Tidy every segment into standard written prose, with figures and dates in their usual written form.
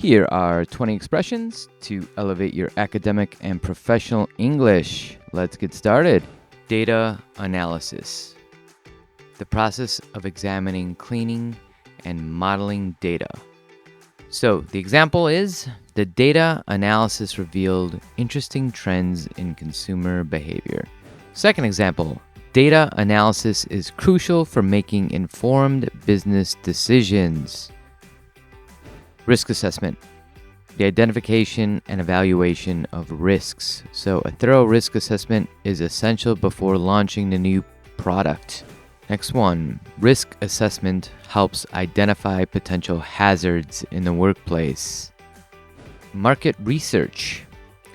Here are 20 expressions to elevate your academic and professional English. Let's get started. Data analysis. The process of examining, cleaning, and modeling data. So the example is, the data analysis revealed interesting trends in consumer behavior. Second example, data analysis is crucial for making informed business decisions. Risk assessment. The identification and evaluation of risks. So a thorough risk assessment is essential before launching the new product. Next one, risk assessment helps identify potential hazards in the workplace. Market research.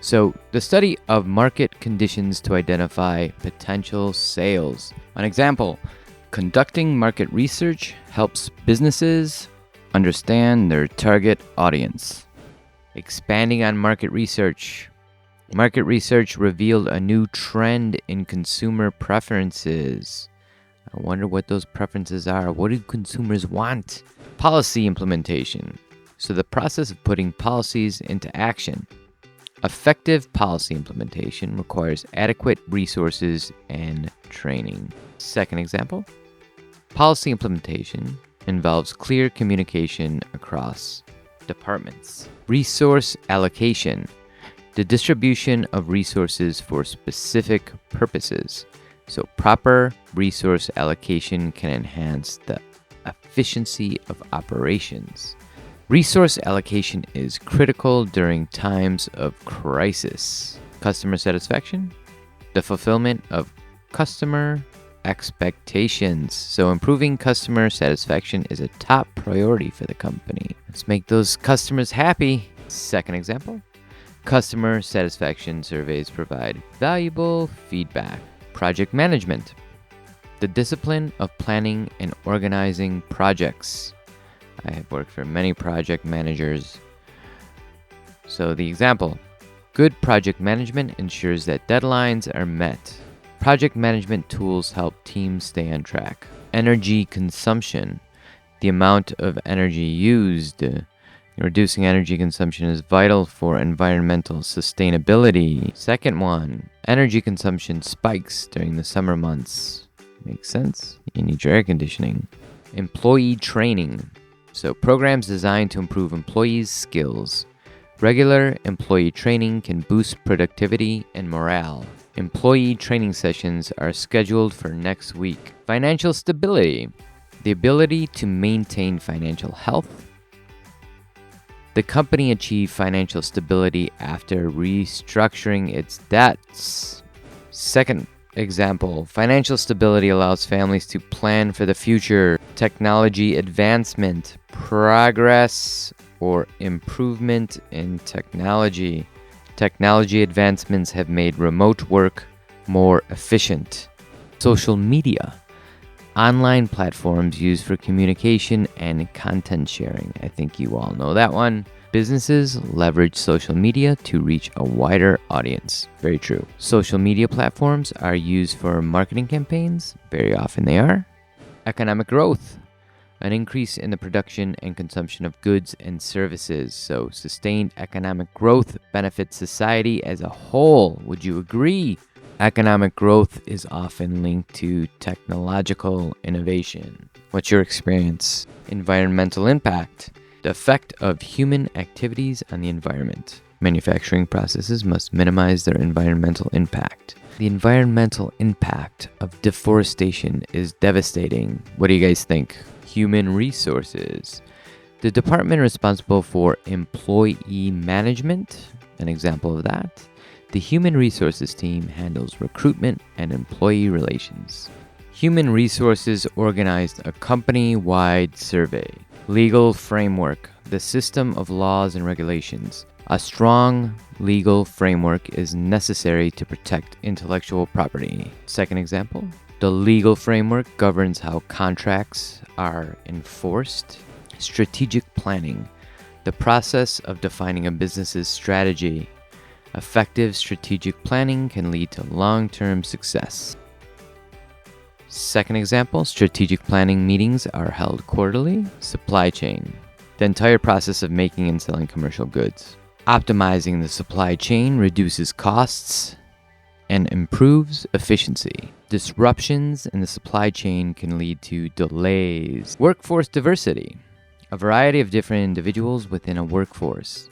So the study of market conditions to identify potential sales. An example, conducting market research helps businesses understand their target audience. Expanding on market research. Market research revealed a new trend in consumer preferences. I wonder what those preferences are. What do consumers want? Policy implementation. So the process of putting policies into action. Effective policy implementation requires adequate resources and training. Second example, policy implementation involves clear communication across departments. Resource allocation, the distribution of resources for specific purposes. So proper resource allocation can enhance the efficiency of operations. Resource allocation is critical during times of crisis. Customer satisfaction, the fulfillment of customer expectations. So improving customer satisfaction is a top priority for the company. Let's make those customers happy. Second example, customer satisfaction surveys provide valuable feedback. Project management, the discipline of planning and organizing projects. I have worked for many project managers. So the example, good project management ensures that deadlines are met. Project management tools help teams stay on track. Energy consumption, the amount of energy used. Reducing energy consumption is vital for environmental sustainability. Second one, energy consumption spikes during the summer months. Makes sense. You need your air conditioning. Employee training. So programs designed to improve employees' skills. Regular employee training can boost productivity and morale. Employee training sessions are scheduled for next week. Financial stability, the ability to maintain financial health. The company achieved financial stability after restructuring its debts. Second example, financial stability allows families to plan for the future. Technology advancement, progress or improvement in technology. Technology advancements have made remote work more efficient. Social media, online platforms used for communication and content sharing. I think you all know that one. Businesses leverage social media to reach a wider audience. Very true. Social media platforms are used for marketing campaigns. Very often they are. Economic growth, an increase in the production and consumption of goods and services. So sustained economic growth benefits society as a whole. Would you agree? Economic growth is often linked to technological innovation. What's your experience? Environmental impact, the effect of human activities on the environment. Manufacturing processes must minimize their environmental impact. The environmental impact of deforestation is devastating. What do you guys think? Human resources, the department responsible for employee management. An example of that, the human resources team handles recruitment and employee relations. Human resources organized a company-wide survey. Legal framework, the system of laws and regulations. A strong legal framework is necessary to protect intellectual property. Second example, the legal framework governs how contracts are enforced. Strategic planning, the process of defining a business's strategy. Effective strategic planning can lead to long-term success. Second example, strategic planning meetings are held quarterly. Supply chain, the entire process of making and selling commercial goods. Optimizing the supply chain reduces costs and improves efficiency. Disruptions in the supply chain can lead to delays. Workforce diversity. A variety of different individuals within a workforce.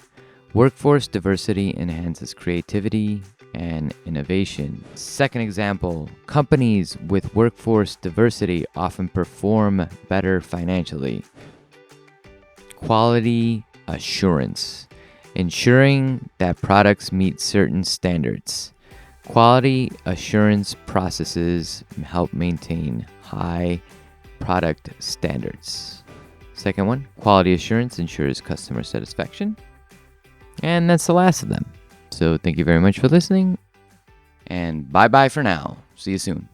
Workforce diversity enhances creativity and innovation. Second example, companies with workforce diversity often perform better financially. Quality assurance. Ensuring that products meet certain standards. Quality assurance processes help maintain high product standards. Second one, quality assurance ensures customer satisfaction. And that's the last of them. So thank you very much for listening, and bye-bye for now. See you soon.